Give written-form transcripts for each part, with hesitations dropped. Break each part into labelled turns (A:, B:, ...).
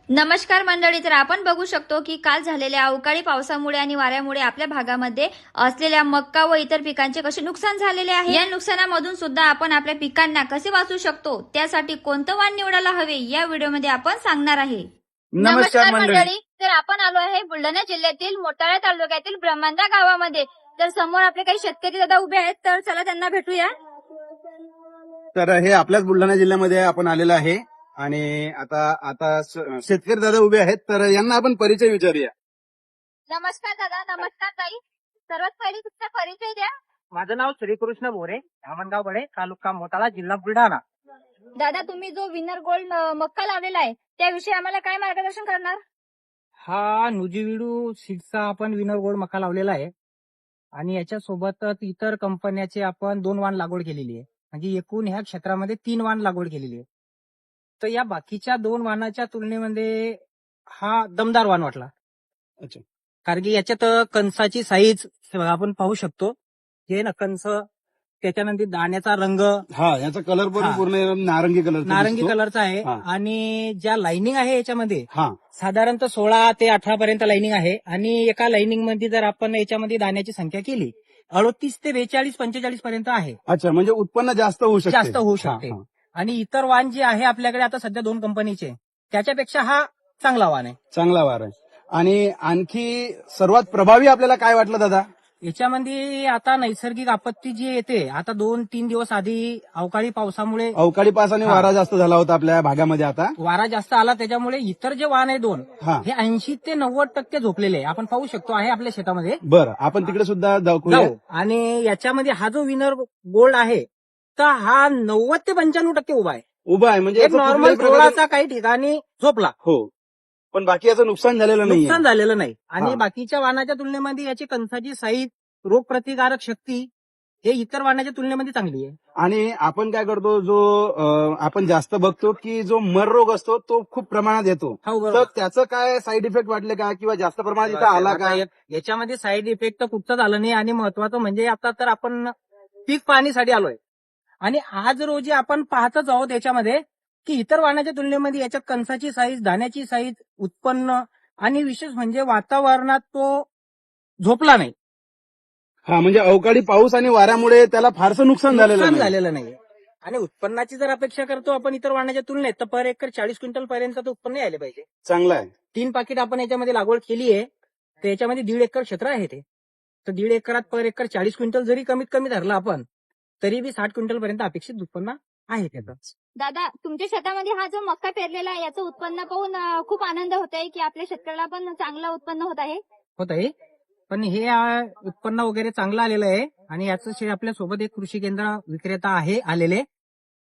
A: नमस्कार मंडळी. तर आपण बघू शकतो की काल झालेल्या अवकाळी पावसामुळे आणि वाऱ्यामुळे आपल्या भागामध्ये असलेल्या मक्का व इतर पिकांचे कसे नुकसान झालेले आहे, या नुकसानामधून सुद्धा आपण आपल्या पिकांना कसे वाचवू शकतो, त्यासाठी कोणतं वाण निवडायला हवे या व्हिडिओमध्ये आपण सांगणार आहे.
B: नमस्कार मंडळी.
A: तर आपण आलो आहे बुलढाणा जिल्ह्यातील मोताळा तालुक्यातील ब्रह्मंदा गावामध्ये. तर समोर आपले काही शेतकरी दादा उभे आहेत, तर चला त्यांना भेटूया.
B: तर हे आपल्याच बुलढाणा जिल्ह्यामध्ये आपण आलेलो आहे आणि आता शेतकरी दादा उभे आहेत, तर यांना आपण परिचय विचारूया.
A: नमस्कार दादा. नमस्कार ताई. सर्वात पहिले तुमचा परिचय द्या.
C: माझं नाव श्रीकृष्ण मोरे, धामणगाव बडे, तालुका मोताळा, जिल्हा बुलढाणा.
A: दादा, तुम्ही जो विनर गोल्ड मक्का लावलेला आहे त्याविषयी आम्हाला काय मार्गदर्शन करणार?
C: हा नुजीविडू सीडचा आपण विनर गोल्ड मका लावलेला आहे आणि याच्यासोबतच इतर कंपन्याचे आपण 2 वाण लागवड केलेली आहे. म्हणजे एकूण ह्या क्षेत्रामध्ये 3 वाण लागवड केलेली आहे. तर या बाकीच्या 2 वाणाच्या तुलनेमध्ये हा दमदार वाण वाटला.
B: अच्छा.
C: कारण की याच्यात कणसाची साईज आपण पाहू शकतो. हे ना कणस, त्याच्यानंतर दाण्याचा रंग
B: हा, याचा कलर पण
C: हा.
B: पूर्ण नारंगी कलर
C: नारंगी कलरचा आहे
B: हा.
C: आणि ज्या लाइनिंग आहे याच्यामध्ये
B: हा.
C: साधारणतः 16 ते 18 पर्यंत लाइनिंग आहे आणि एका लाइनिंग मध्ये जर आपण याच्यामध्ये दाण्याची संख्या केली 38 ते 42-45 पर्यंत आहे.
B: अच्छा, म्हणजे उत्पन्न जास्त होऊ शकते.
C: जास्त होऊ शकते.
B: हा, हा.
C: आणि इतर वाण जे आहे आपल्याकडे आता सध्या 2 कंपनीचे, त्याच्यापेक्षा हा चांगला वाण आहे.
B: चांगला वार आहे. आणि आणखी सर्वात प्रभावी आपल्याला काय वाटलं दादा?
C: याच्यामध्ये आता नैसर्गिक आपत्ती जी येते, आता 2-3 दिवस आधी अवकाळी पावसामुळे
B: अवकाळी पाऊस आणि
C: हा.
B: वारा जास्त झाला होता आपल्या भागामध्ये. आता
C: वारा जास्त आला, त्याच्यामुळे इतर जे वाण आहे 2
B: हा.
C: हे 80 ते 90% झोपलेले आहे. आपण पाहू शकतो आहे आपल्या शेतामध्ये.
B: बरं, आपण तिकडे सुद्धा दाखवूया.
C: जाऊ. आणि याच्यामध्ये हा जो विनर गोल्ड आहे तर हा 90 ते 95% उभा आहे.
B: उभा आहे, म्हणजे
C: एक
B: याचं
C: नॉर्मल
B: कुठल्याही प्रकारे-
C: थोडासा काही ठिकाणी झोपला,
B: हो, पण बाकी याचं नुकसान झालेलं नाही.
C: नुकसान झालेलं नाही. आणि
B: हा.
C: बाकीच्या वाणाच्या तुलनेमध्ये याची कणसाची साईज, रोगप्रतिकारक शक्ती हे इतर वाणाच्या तुलनेमध्ये चांगली आहे.
B: आणि आपण काय करतो, जो आपण जास्त बघतो की जो मर रोग असतो तो खूप प्रमाणात येतो.
C: हो,
B: तर
C: बरोबर.
B: त्याचं काय साईड इफेक्ट वाटले का, किंवा जास्त प्रमाणात इथं आला का?
C: याच्यामध्ये साईड इफेक्ट तर कुठचाच आला नाही. आणि महत्वाचं म्हणजे आता तर आपण पीक पाहणीसाठी आलोय आणि आज रोजी आपण पाहतच आहोत याच्यामध्ये की इतर वाणाच्या तुलनेमध्ये याच्यात कणसाची साईज, दाण्याची साईज, उत्पन्न आणि विशेष म्हणजे वातावरणात तो झोपला नाही.
B: हा, म्हणजे अवकाळी पाऊस आणि वाऱ्यामुळे त्याला फारसं नुकसान
C: झालेलं नाही. आणि उत्पन्नाची जर अपेक्षा करतो आपण इतर वाणाच्या तुलनेत, तर पर एकर 40 क्विंटल पर्यंत उत्पन्न यायला पाहिजे.
B: चांगला आहे.
C: 3 पाकिट आपण याच्यामध्ये लागवड केली आहे, तर याच्यामध्ये 1.5 एकर क्षेत्र आहे ते. तर 1.5 एकरात पर एकर 40 क्विंटल जरी कमीत कमी धरला आपण, तरी बी 60 क्विंटल पर्यंत अपेक्षित उत्पन्न आहे त्याचं.
A: दादा, तुमच्या शेतामध्ये हा जो मक्का पेरलेला आहे याचं उत्पन्न पाहून खूप आनंद होत आहे की आपल्या शेतकऱ्याला पण चांगलं उत्पन्न होत आहे.
C: होत आहे. पण हे उत्पन्न वगैरे चांगलं आलेलं आहे आणि याचं श्रेय आपल्या सोबत एक कृषी केंद्र विक्रेता आहे आलेले,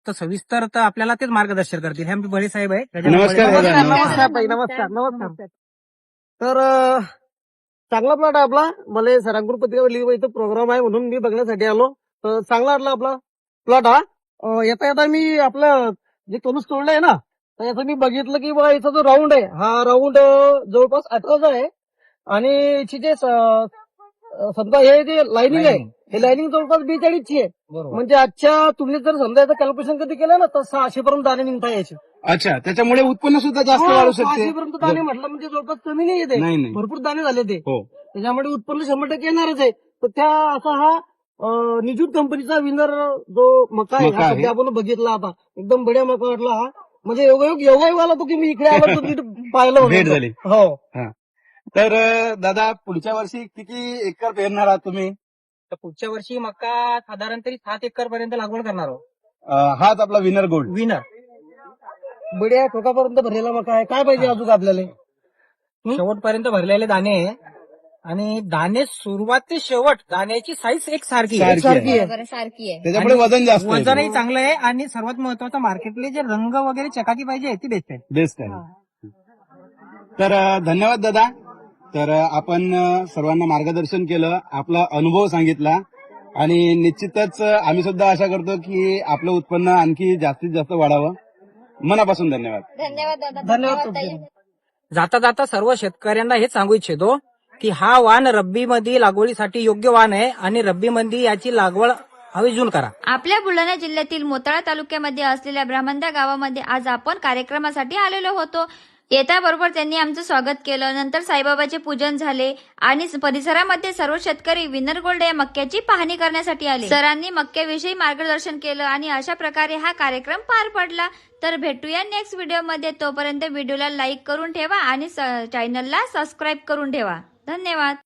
C: तर सविस्तर तर आपल्याला तेच मार्गदर्शन करतील. हे आमचे बळे साहेब आहे.
B: नमस्कार,
C: नमस्कार.
A: नमस्कार.
C: नमस्कार.
D: तर चांगला प्लॉट आहे आपला. मला सरांपूर पत्रिका इथं प्रोग्राम आहे म्हणून मी बघण्यासाठी आलो. तर चांगला वाटला आपला प्लॉट हा. येता येता मी आपलं जे कणूस तोडलंय ना, तर याचं मी बघितलं की बा याचा जो राऊंड आहे, हा राऊंड जवळपास 18चा आहे. आणि याची जे समजा हे जे लाईनिंग आहे, हे लाईनिंग जवळपास 42ची आहे.
C: बरोबर.
D: म्हणजे आजच्या तुलनेत जर समजा याचं कॅल्क्युलेशन कधी केलं ना, तर 600 पर्यंत दाणे निघता याचे.
B: अच्छा, त्याच्यामुळे उत्पन्न सुद्धा जास्त वाढू शकते.
D: 600 पर्यंत दाणे म्हटलं म्हणजे जवळपास कमी नाही येते.
B: नाही नाही.
D: भरपूर दाणे झाले ते.
B: हो.
D: त्याच्यामुळे उत्पन्न 100% येणारच आहे. तर त्या असा हा निजूट कंपनीचा विनर जो मका आहे,
B: मका
D: हा
B: आहे.
D: सध्या आपण बघितला आता. एकदम बढिया मका वाटला हा. म्हणजे योगायोग आला तो की मी इकडे आलो तर तिथे पाहिलं म्हणून.
B: भेट झाली.
D: हो.
B: तर दादा, पुढच्या वर्षी किती एकर पेरणार आहात तुम्ही?
C: तर पुढच्या वर्षी मका साधारण तरी 7 एकर पर्यंत लागवड करणार आहोत.
B: हाच आपला विनर गोल्ड.
C: विनर
D: बढिया ठोकापर्यंत भरलेला मका आहे. काय पाहिजे अजून आपल्याला?
C: शेवटपर्यंत भरलेले दाणे आहे. आणि दाणे सुरुवात ते शेवट दाण्याची साईज एक सारखी
B: सारखी आहे.
A: बरोबर, सारखी आहे.
B: त्याच्यामुळे वजन जास्त आहे.
C: वजनही चांगलं आहे आणि सर्वात महत्वाचं मार्केटले जे रंग वगैरे चकाकी पाहिजे ती बेस्ट आहे.
B: बेस्ट आहे. तर धन्यवाद दादा. तर आपण सर्वांना मार्गदर्शन केलं, आपला अनुभव सांगितला आणि निश्चितच आम्ही सुद्धा आशा करतो की आपलं उत्पन्न आणखी जास्तीत जास्त वाढावं. मनापासून धन्यवाद.
A: धन्यवाद दादा.
D: धन्यवाद
A: ताई.
C: जाता जाता सर्व शेतकऱ्यांना हेच सांगू इच्छितो की हा वाण रब्बीमध्ये लागवडीसाठी योग्य वाण आहे आणि रब्बीमध्ये याची लागवड आवर्जून करा.
A: आपल्या बुलढाणा जिल्ह्यातील मोताळा तालुक्यामध्ये असलेल्या ब्रह्मंदा गावामध्ये आज आपण कार्यक्रमासाठी आलेलो होतो. येताबरोबर त्यांनी आमचं स्वागत केलं. नंतर साईबाबाचे पूजन झाले आणि परिसरामध्ये सर्व शेतकरी विनर गोल्ड या मक्याची पाहणी करण्यासाठी आले. सरांनी मक्याविषयी मार्गदर्शन केलं आणि अशा प्रकारे हा कार्यक्रम पार पडला. तर भेटूया नेक्स्ट व्हिडिओमध्ये. तोपर्यंत व्हिडिओला लाईक करून ठेवा आणि चॅनलला सबस्क्राईब करून ठेवा. धन्यवाद.